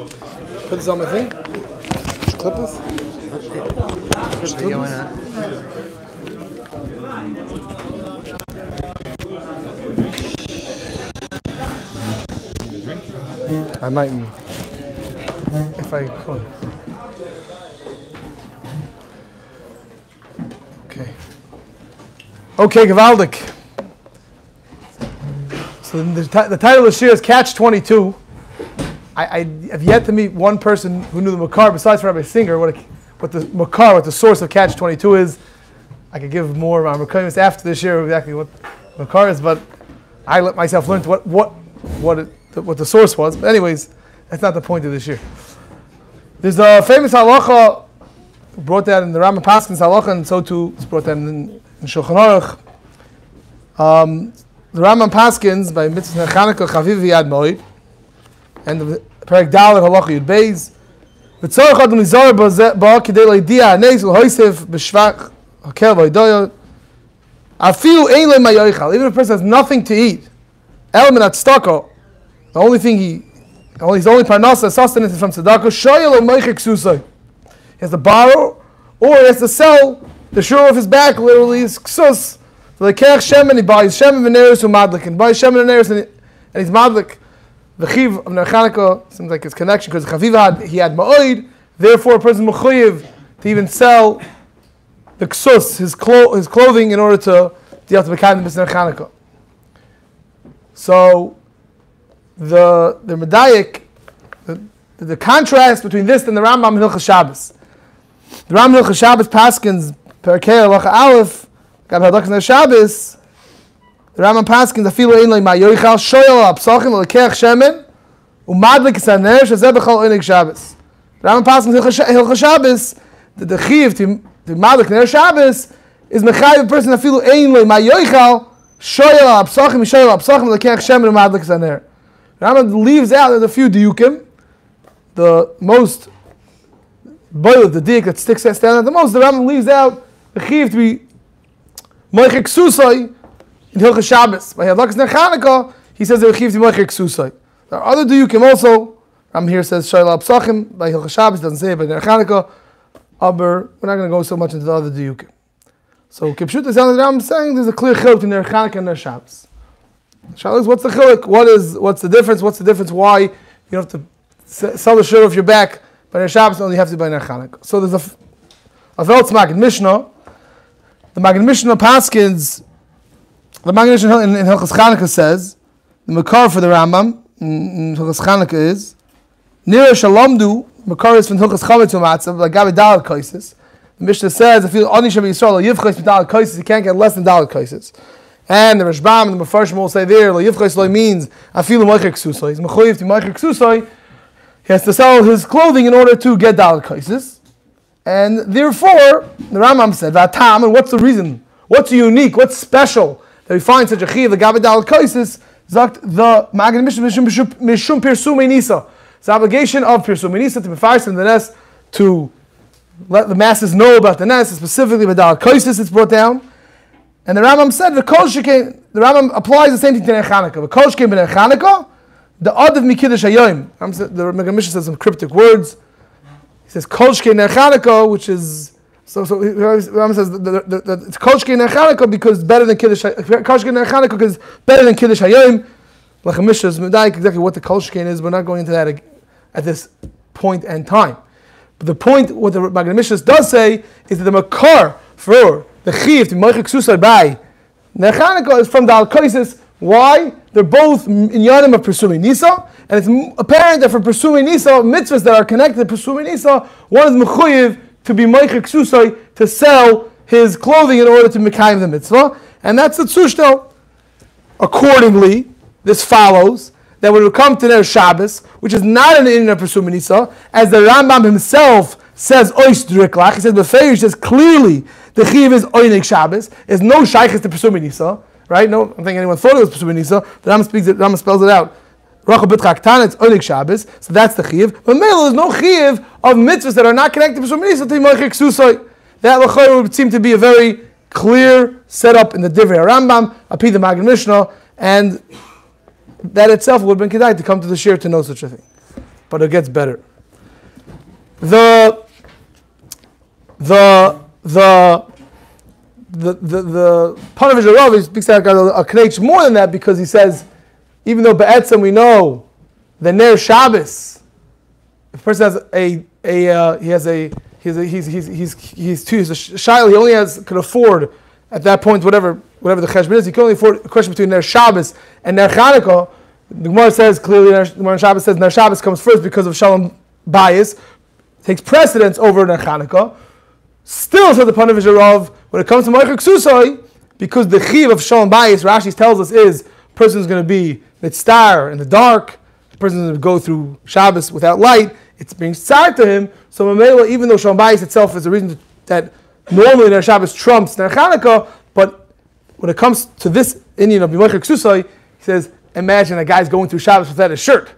Put this on my thing. Clip this. Yeah, why not? I might, if I could. Okay, Gavaldik. So the title of the shir is Catch 22. I have yet to meet one person who knew the Makar, besides Rabbi Singer, what the Makar, what the source of Catch 22 is. I could give more of our Makar after this year exactly what Makar is, but I let myself learn what the source was. But anyways, that's not the point of this year. There's a famous halacha brought that in the Rambam Paskin's halacha, and so too it's brought that in Shulchan Aruch. The Rambam Paskins by Mitzvah Chanukah Chaviv Yad Moed, and the Perek Dalet Halacha Yud Beis. V'tzorach adam lizar ba kidei leidia haneis l'hoisef b'shvach hakel v'oidoyot. Afilu ein le mayoichal. Even if a person has nothing to eat, element at tzedakah, his only parnasa sustenance is from tzedakah. Shoyel o moichek susay. He has to borrow, or he has to sell the shore of his back. Literally, is ksus. So the kech shemen, he buys shemen v'neres u'madlik, and buys shemen v'neres, and he's madlik. The chiv of Ner Chanukah seems like his connection, because chaviv he had ma'oid, therefore a person mechuyev to even sell the ksus, his clothing, in order to deal to become the Ner Chanukah. So the medayik, the contrast between this and the Rambam in Hilchos Shabbos. The Rambam in Hilchos Shabbos paskins perkei halacha aleph. God had Ner Shabbos. The Rambam Paskins afilu ein lei mayoichal shoyel apsachim lekech shemen umadlik saner shezeh b'chol oinig Shabbos. The Rambam Paskins Hilchos Shabbos the chiv to madlik Ner Shabbos is mechayiv a person afilu ein lei mayoichal shoyel apsachim lekech shemen umadlik saner. The Rambam leaves out a few diukim. The most boil the diuk that sticks out the most. The Rambam leaves out the chiv to be moichek susay in Hilchos Shabbos. By Hadlakas Ner Chanukah, he says the chiv to moichek susay. There are other diukim also. Rambam here says shayla psachim by Hilchos Shabbos, doesn't say it by Ner Chanukah. Aber we're not going to go so much into the other diukim. So Kipshut is the Rambam saying there's a clear chiluk in Ner Chanukah and Ner Shabbos. Shabbos, what's the chiluk? What's the difference? What's the difference? Why you don't have to sell the shirt off your back by Ner Shabbos, only you have to buy Ner Chanukah? So there's a Veltz Magid Mishnah. The Magid Mishnah Paskins, the Magid Mishnah in Hilchos Chanukah says, the Makar for the Rambam in Hilchos Chanukah is, Nira Shalomdu, Makar is from Hilchos Chametz U'Matzav, like Gabi Dalet Kaisis. The Mishnah says, if you Oni Shem Yisrael, Yivchais with Dalet Kaisis, you can't get less than Dalet Kaisis. And the Rashbam and the Mefarshim will say there, Yivchais Lo means, Afilu Moichek Susay. He's Mechoyev to Moichek Susay. He has to sell his clothing in order to get Dalet Kaisis. And therefore, the Rambam said, Vatam, and what's the reason? What's unique? What's special that we find such a chiv, the Gabi Dalet Kaisis, Zakt the Magid Mishnah Mishum Pirsumei Nisa. It's the obligation of Pirsumei Nisa to be first in the nest, to let the masses know about the nest, specifically by Dalet Kaisis it's brought down. And the Rambam said, the Rambam applies the same thing to Ner Chanukah. The Kol Shkein B'Ner Chanukah, the Adav Mikiddush Hayoim. The Magid Mishnah says some cryptic words. He says Kol Shkein Ner Chanukah, which is Rambam says it's Kol Shkein Ner Chanukah because better than Kiddush. Kol Shkein Ner Chanukah because better than Kiddush Hayoim. Like a Mishnah is medayik exactly what the Kol Shkein is. We're not going into that at this point and time. But the point, what the Magid Mishnah does say, is that the Makar for the Chiv to Moichek Susay by Ner Chanukah is from Dalet Kaisis. Why? They're both in Yanim of Pirsumei Nisa, and it's apparent that for Pirsumei Nisa, mitzvahs that are connected to Pirsumei Nisa, one is Mechuyev to be Moichek Susay, to sell his clothing in order to Mekayim the mitzvah, and that's the Tzushtel. Accordingly, this follows that when we come to Ner Shabbos, which is not an Inyan of Pirsumei Nisa, as the Rambam himself says, Ois Driklach, he says, Befeish says clearly, the Chiv is Oinig Shabbos, is no Shaykhis to Pirsumei Nisa. Right? No, I don't think anyone thought it was Pirsumei Nisa. The Rambam spells it out. Rachel B'Tchak Tan, it's Onig Shabbos, so that's the Chiv. But Mela, there's no Chiv of mitzvahs that are not connected to Pirsumei Nisa to Moichek Susay. That L'chayr would seem to be a very clear setup in the Divrei Rambam, Api the Magid Mishnah, and that itself would have been kedai to come to the shir to know such a thing. but it gets better. The Panavish Rabbi speaks out a knech more than that, because he says, even though Be'etzem we know the Ner Shabbos, if a person has he's a shaila, he only can afford at that point whatever the cheshbon is. He can only afford a question between Ner Shabbos and Ner Chanukah. The Gemara says clearly, the Gemara Shabbos says Ner Shabbos comes first because of Shalom Bayis, takes precedence over Ner Chanukah. Still, says the Panavish Rav, when it comes to Moichek Susoi, because the chiv of Shalom Bayis, Rashi tells us, is person is going to be mitzvah in the dark, the person is going to go through Shabbos without light, it's being tsar to him. So Mamela, even though Shalom Bayis itself is a reason that normally Ner Shabbos trumps Ner Chanukah, but when it comes to this Indian of Moichek Susoi, he says, imagine a guy's going through Shabbos without a shirt.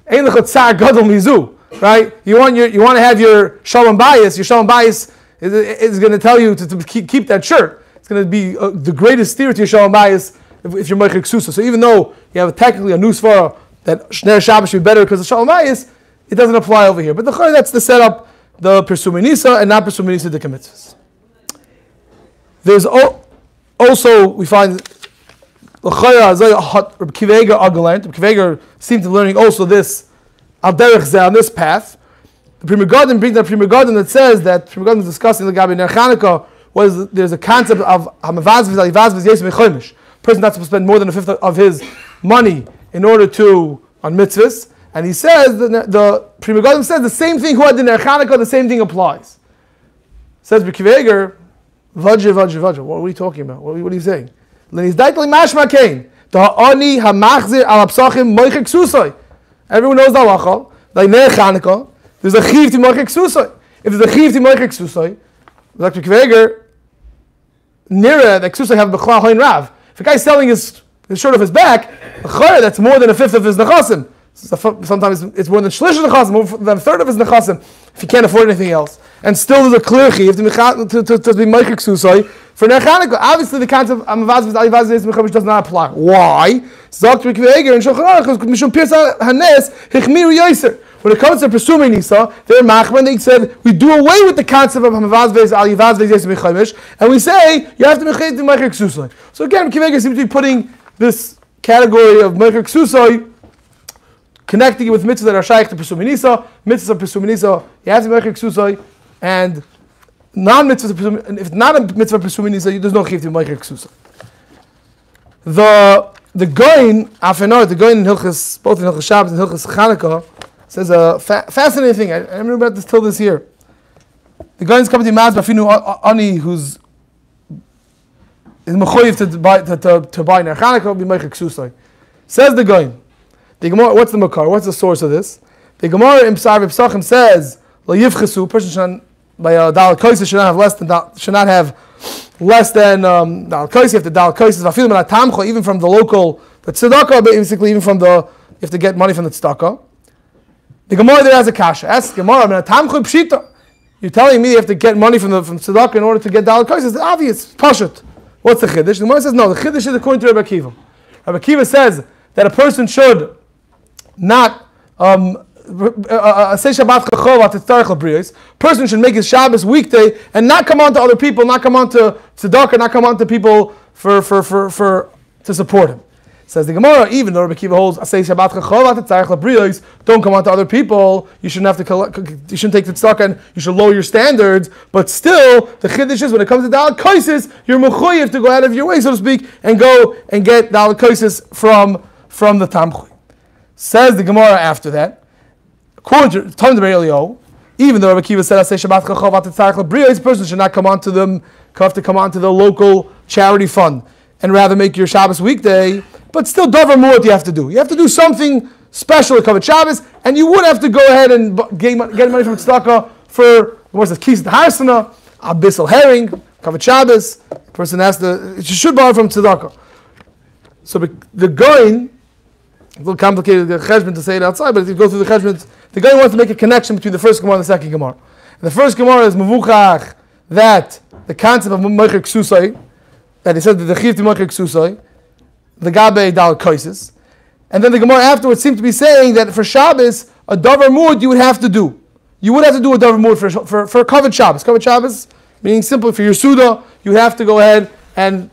Ein lecha tsar gadol mizu, right? You want to have your Shalom Bayis. Your Shalom Bayis is going to tell you to keep that shirt. It's going to be the greatest steer to your Shalom Bayis if you're Moichek Susa. So even though you have technically a new svara that Ner Shabbos should be better because of Shalom Bayis, it doesn't apply over here. But that's the setup, the Persumei Nisa and not Persumei Nisa the Mitzvahs. There's also, we find Rabbi Kiveger seemed to be learning also this al derech zeh, on this path. The Pri Megadim brings that Pri Megadim that says that Pri Megadim is discussing the Gabi Ner Chanukah was there's a concept of hamavazviz alivazviz yes mechomish. Person not supposed to spend more than a fifth of his money in order to on mitzvahs, and he says the Pri Megadim says the same thing who had the Ner Chanukah, the same thing applies. Says Rabbi Kiveger, vajja. What are we talking about? What are you saying? Everyone knows the halacha, like Ner Chanukah, there's a chiv to Moichek Susoi. If there's a chiv to Moichek Susoi, like Kveger, Nira, the Ksusoi have B'chla Hoin Rav. If a guy's selling his shirt off his back, that's more than a fifth of his nechasim. Sometimes it's more than shlish of nechasim, more than a third of his nechasim, if he can't afford anything else. And still there's a clear chiv to be Moichek Susoi for Ner Chanukah. Obviously the concept of Amavaz V'Alivaz does not apply. Why? Zok Kveger and Shulchan Aruch Mishum Pirsa Hanes Hichmiru Yoser. When it comes to Persumei Nisa, they're machman. They said we do away with the concept of hamavazvez alivazvez yes mechomish, and we say you have to mechet to Moichek Susoi. So again, Kiveger seems to be putting this category of Moichek Susoi, connecting it with mitzvahs that are shaykh to Persumei Nisa. Mitzvahs of Persumei Nisa, you have to Moichek Susoi, and non-mitzvahs. If it's not a mitzvah of Persumei Nisa, there's no chiv to Moichek Susoi. The Goin Afenar, the Goin in Hilchas, both in Hilchas Shabbos and Hilchas Chanukah, says a fascinating thing. I remember about this till this year. The guy is coming to Maz Bafinu Ani, who's mechoyev to buy Ner Chanukah, be Moichek Susoi. Says the guy. The Gemara, what's the makar? What's the source of this? The Gemara in Psar V'Psachim says Lo Yivchesu, person should by a Dal Koisa should not have less than Dal Koisa. If the Dal Koisa Vafilim and Tamcha, even from the local the tzedakah, basically even from the you have to get money from the tzedakah. The Gemara there has a kasha. Ask Gemara, you're telling me you have to get money from tzedakah in order to get daled kois? It's obvious, pashut. What's the chiddush? The Gemara says no. The chiddush is according to Rabbi Akiva. Rabbi Akiva says that a person should not say Shabbat chachov at tzarich labriyos. Person should make his Shabbos weekday and not come on to other people, not come on to tzedakah, not come on to people to support him. Says the Gemara, even though Rabbi Akiva holds, say Shabbat chachov at tzarich labriyos, don't come on to other people. You shouldn't have to. You shouldn't take the tzedakah and you should lower your standards. But still, the chiddush is when it comes to daled koises, you're mechuyev to go out of your way, so to speak, and go and get daled koises from the tamchui. Says the Gemara after that, according to Talmud Be'elio, even though Rabbi Akiva said, "Say Shabbat chachov at tzarich labriyos," this person should not come on to them. Have to come on to the local charity fund and rather make your Shabbos weekday. But still, davar mu'at you have to do. You have to do something special to cover Shabbos, and you would have to go ahead and get money from tzedakah for what's the kis the harsana, a bissel herring, cover Shabbos. The person has to. You should borrow from tzedakah. So the goin, it's a little complicated the cheshbon to say it outside, but if you go through the cheshbon, the goin wants to make a connection between the first Gemara and the second Gemara. And the first Gemara is mevuchach that the concept of Moichek Susoi, that he said that the chiv to Moichek Susoi, the Gabe Dal Koises. And then the Gemara afterwards seemed to be saying that for Shabbos, a davar mud you would have to do. You would have to do a davar mud for covered Shabbos. Covered Shabbos, meaning simply for your Suda, you have to go ahead and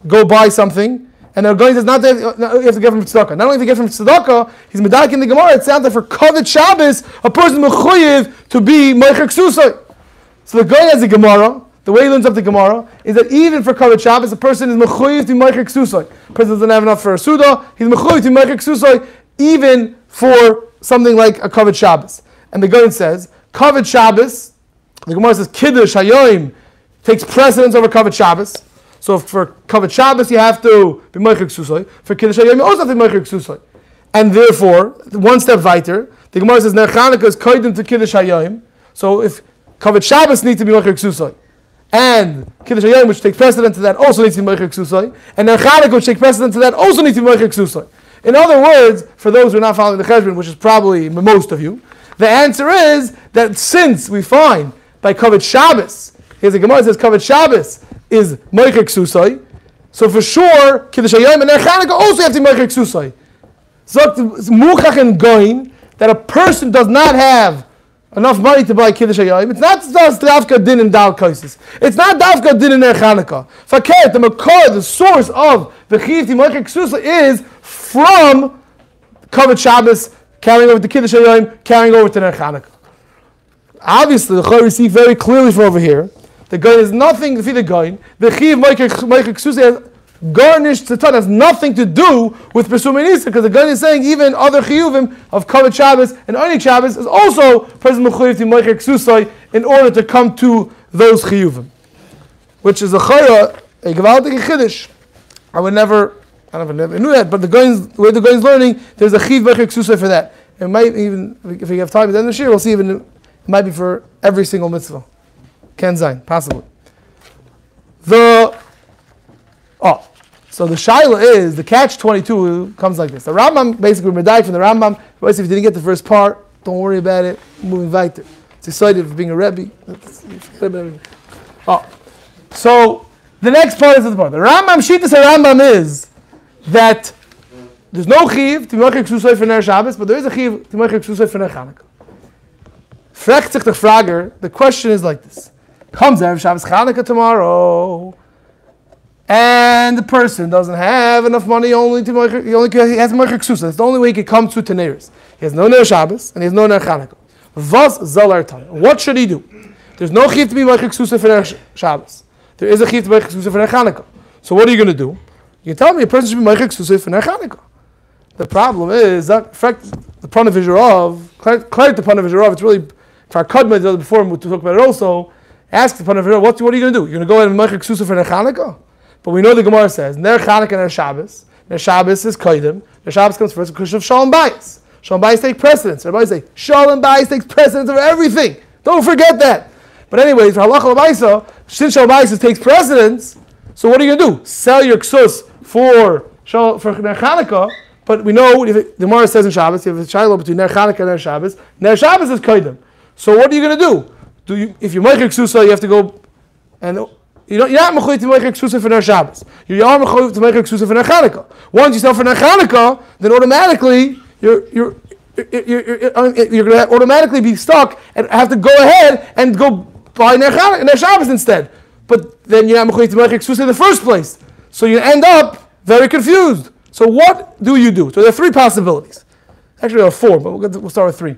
go buy something. And the guy says, you have to get from tzedakah. Not only if you get from tzedakah, he's medaik in the Gemara. It sounds like for covered Shabbos, a person is mechuyev to be meicher ksusay. So the guy has a Gemara. The way he learns up the Gemara is that even for covered Shabbos, a person is mechuyev to be meicher ksusay. A person doesn't have enough for a suda. He's mechuyev to be meicher ksusay, even for something like a covered Shabbos. And the guy says, covered Shabbos. The Gemara says kiddush hayoim takes precedence over covered Shabbos. So for covered Shabbos, you have to be meicher ksusay. For kiddush hayom, you also have to be meicher ksusay. And therefore, one step weiter, the Gemara says ner Chanukah is koydem to kiddush hayom. So if covered Shabbos needs to be meicher ksusay, and kiddush hayom, which takes precedence to that, also needs to be meicher ksusay, and ner Chanukah, which takes precedence to that, also needs to be meicher ksusay. In other words, for those who are not following the cheshbon, which is probably most of you, the answer is that since we find by covered Shabbos, here's the Gemara says covered Shabbos is meicher ksusay, so for sure kiddush hayom and ner Chanukah also have to be meicher ksusay. So it's muchach and goin that a person does not have enough money to buy kiddush hayom. It's not just dafka din and dal kaisis. It's not dafka din and ner Chanukah. Fakir, the makor, the source of the chiv to meicher ksusay is from covered Shabbos carrying over to kiddush hayom, carrying over to ner Chanukah. Obviously, the Chor see very clearly from over here. The goin is nothing to feed the goin. The chiv meicher ksusay has garnished tzatan, has nothing to do with presuming Nisa, because the goin is saying even other chiyuvim of covered Shabbos and only Shabbos is also present mechuyev to meicher ksusay in order to come to those chiyuvim, which is a chaya, a gewaltige chiddush. I never knew that, but the way the goin is learning, there's a chiv meicher ksusay for that. It might even, if we have time at the end of the year, we'll see even it might be for every single mitzvah. Ken Zayin, possibly. So the shaila is, the catch-22 comes like this. The Rambam, basically, medayik from the Rambam, if you didn't get the first part, don't worry about it, moving weiter. It's excited for being a Rabbi. So the next part is the part. The Rambam, Shittas Rambam is that there's no chiv to meicher ksusay for ner Shabbos, but there is a chiv to meicher ksusay for ner Chanukah. Fragt sich the Frager, the question is like this. Comes Erev Shabbos Chanukah tomorrow, and the person doesn't have enough money only to meicher, he has meicher ksusay. That's the only way he can come to Teneris. He has no ner Shabbos, and he has no ner Chanukah. Vas zal tan. What should he do? There's no chiv to be meicher ksusay for ner Shabbos. There is a chiv to meicher ksusay for ner Chanukah. So what are you going to do? You tell me a person should be meicher ksusay for ner Chanukah. The problem is that, in fact, the pun of Vizharov, clarify the pun of Vizharov, it's really, for our Kadma before we talk about it also, ask the pun of Vizharov, what are you going to do? You're going to go ahead and meicher ksusay for ner Chanukah? But we know the Gemara says, ner Chanukah and ner Shabbos. Ner Shabbos is koydem. Ner Shabbos comes first because of Shalom Bayis. Shalom Bayis takes precedence. Everybody say, Shalom Bayis takes precedence over everything. Don't forget that. But anyways, for halacha l'maisa, since Shalom Bayis takes precedence, so what are you going to do? Sell your ksus for ner Chanukah. But we know, the Gemara says in Shabbos, you have a shiloh between ner Chanukah and ner Shabbos. Ner Shabbos is koydem. So what are you going to do? If you're meicher ksusay, you have to go and you're not mechuyev to meicher ksusay for ner Shabbos. You are mechuyev to meicher ksusay for ner Chanukah. Once you sell for ner Chanukah, then automatically you're going to automatically be stuck and have to go ahead and go buy ner Shabbos instead. But then you're not mechuyev to meicher ksusay in the first place. So you end up very confused. So what do you do? So there are three possibilities. Actually, there are four, but we'll start with three.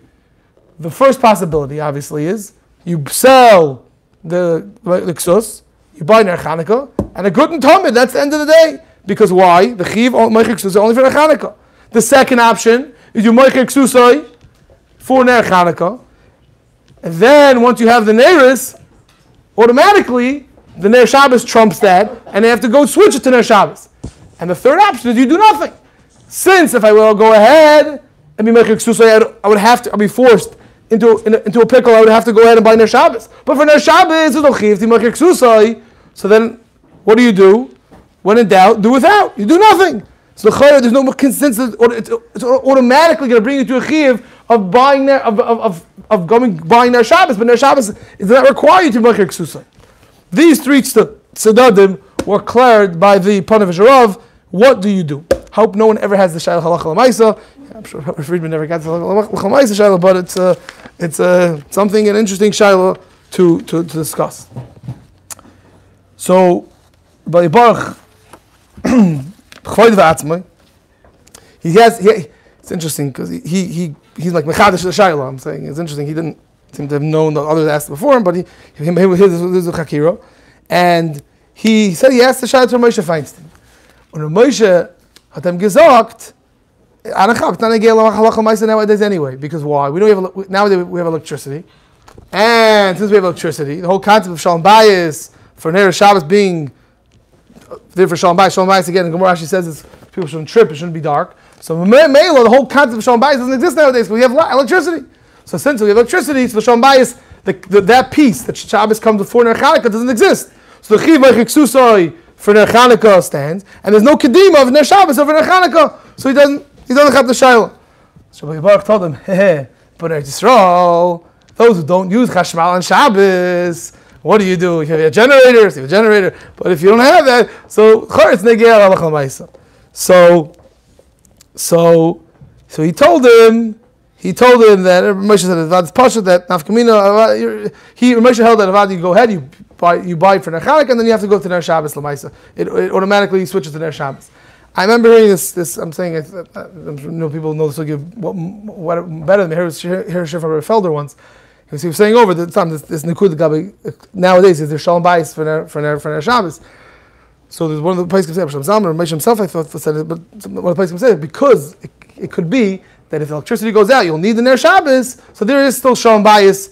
The first possibility, obviously, is you sell the ksus, you buy ner Chanukah, and a good and tamid, that's the end of the day. Because why? The chiv meicher ksusay only for ner Chanukah. The second option is you meicher ksusay for ner Chanukah, and then once you have the neris, automatically the ner Shabbos trumps that, and they have to go switch it to ner Shabbos. And the third option is you do nothing. Since if I will go ahead and be meicher ksusay, I'll be forced into a pickle. I would have to go ahead and buy ner Shabbos. But for ner Shabbos, there's no chiv to meicher ksusay. So then, what do? When in doubt, do without. You do nothing. So there's no consensus. It's automatically going to bring you to a chiv of buying buying ner Shabbos. But ner Shabbos does not require you to meicher ksusay. These three tzedadim were cleared by the pun of Vizharov. What do you do? Hope no one ever has the shayla halacha l'maisa. I'm sure Rabbi Friedman never got to l'chamaisa shayla, but it's something, an interesting shayla to discuss. So, Rabbi Baruch, it's interesting because he's like mechadish the shayla. I'm saying it's interesting. He didn't seem to have known that others asked before him, but his was a chakira, and he said he asked the shayla to Moshe Feinstein. When Moshe hat ihm gesagt, nowadays anyway, because why? We don't have nowadays we have electricity, and since we have electricity, the whole concept of shalom bayis for Ner Shabbos being there for shalom bayis again. And Gemara actually says it's, people shouldn't trip; it shouldn't be dark. So the whole concept of shalom bayis doesn't exist nowadays because we have electricity. So since we have electricity, so the shalom bayis, that piece that Shabbos comes before Ner Chanukah doesn't exist. So the chiv b'chiksusoi for Ner Chanukah stands, and there's no kedima of Ner Shabbos over Ner Chanukah, so he doesn't have the shayla. So Rabbi Baruch told him, but Eretz Yisrael, those who don't use chashmal on Shabbos, what do? You have a generator, you have a generator, but if you don't have that, so charetz negeh ala l'chamaisa. So he told him that Moshe said it's pasha that nafkamina. Moshe held that avad, you go ahead, you buy for Ner Chanukah, and then you have to go to Ner Shabbos l'maisa. It automatically switches to Ner Shabbos. I remember hearing this. I'm saying, people know this will give what better than me. Here's Shir from Rabbi Felder once. He was saying over the time this Nikud Gabi nowadays is there shalom bayis for Ner Shabbos. So there's one of the places said Shalom Zalman or Moshe himself I thought said it, but one of the places said it because it could be that if the electricity goes out, you'll need the Ner Shabbos. So there is still shalom bayis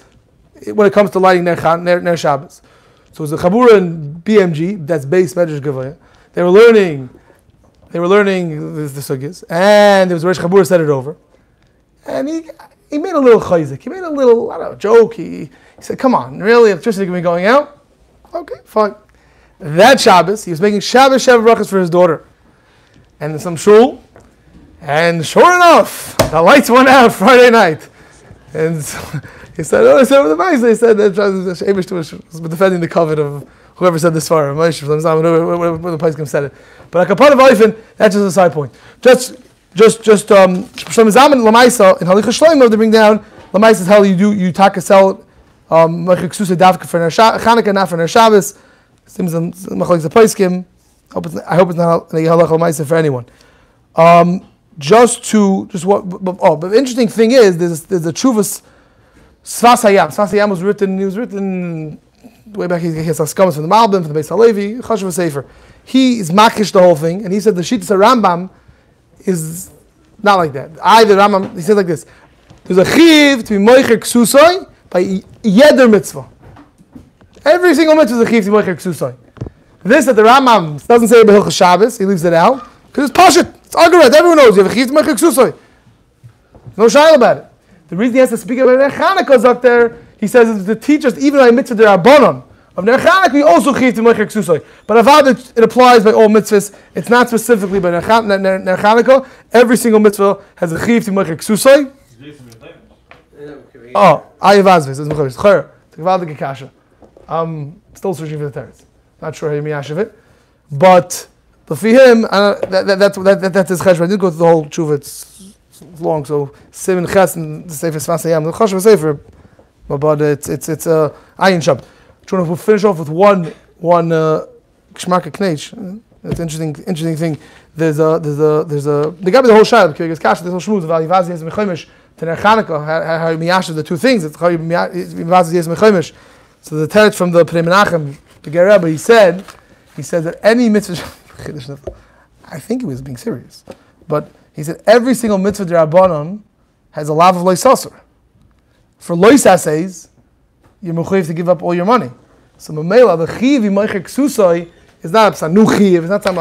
when it comes to lighting Ner Shabbos. So it was a Chabura in BMG, that's base Medrash Gavaya. They were learning the sugyas, and there was a Rosh Chabura said it over, and he made a little chayzik. He made a little, I don't know, joke. He said, "Come on, really, electricity can be going out? Okay, fine." That Shabbos, he was making Shabbos Sheva brachas for his daughter, and in some shul, and sure enough, the lights went out Friday night, and so he said, "Oh, I said with the mice." They said that Abish was defending the covet of whoever said this far, whatever the place said it. But like a part of Eifin, that's just a side point. Just Shlom Zaman Lamaisa in Halicha Shlomo, they bring down Lamaisa is how you taka sell Mechik Susa Davka for Ner Chanukah, not for Ner Shabbos. Seems Machalik the place Kim. I hope it's not a Halacha Lamaisa for anyone. But the interesting thing is there's a Chuvas Sfas Hayam. Sfas Hayam was written way back. He has Haskamas from the Malbim, from the Beis Halevi, Chashuv Sefer. He is makish the whole thing, and he said the Shittas Rambam is not like that. The Rambam, he said like this: there's a chiv to be moicher ksusoi by yeder mitzvah. Every single mitzvah is a chiv to be moicher ksusoi. This that the Rambam doesn't say about Hilchos Shabbos, he leaves it out because it's pashut, it's agaret. Everyone knows you have a chiv to moicher ksusoi. No shayla about it. The reason he has to speak about Ner Chanukah is up there. He says it's to teach us even by mitzvah derabanan. Of Ner Chanukah, we also chiv to moicher ksusoi. But avad it applies by all mitzvahs. It's not specifically by Ner Chanukah. Every single mitzvah has a chiv to moicher ksusoi. Oh, ayavazvis is mechavish. Chayr, t'gvaldik kasha. I'm still searching for the teretz. Not sure how you miyashiv it, but for him, that's his cheshbon. I didn't go through the whole tshuva. It's long, so Simon Ches and the Sefer Sfasayam. The chashva Sefer, but it's a ayin shab. We'll finish off with one Kshmarka Knech. It's an interesting thing. There's a the guy with the whole shayla because kasha the whole shmuz of Alivazi is mechaimish to Ner Chanukah. How you miyashiv the two things. It's how you Alivazi is mechaimish. So the teretz from the Pnei Menachem, the Rabbi, he said that any mitzvah. I think he was being serious, but he said every single mitzvah d'Rabbanan has a lav of loisasur. For loisasseis, you're mechuyev to give up all your money. So Mamela, the chiv yimoicher ksusoi is not a nuchiv, it's not some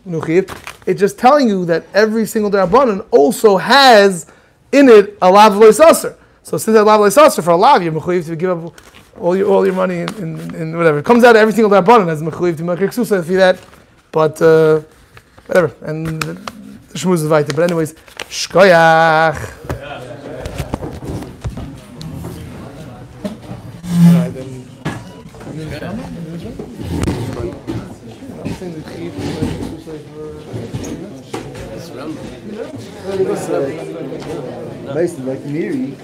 nuchiv. It's just telling you that every single d'Rabbanan also has in it a lav of loisasur. So since that lav of loisasur for a lav, you're mechuyev to give up all your money in whatever. It comes out of every single d'Rabbanan as mechuyev to moicher ksusoi for that. But whatever, and the shmuz is weiter. But anyways, shkoyach. Then like Mason, like Miri.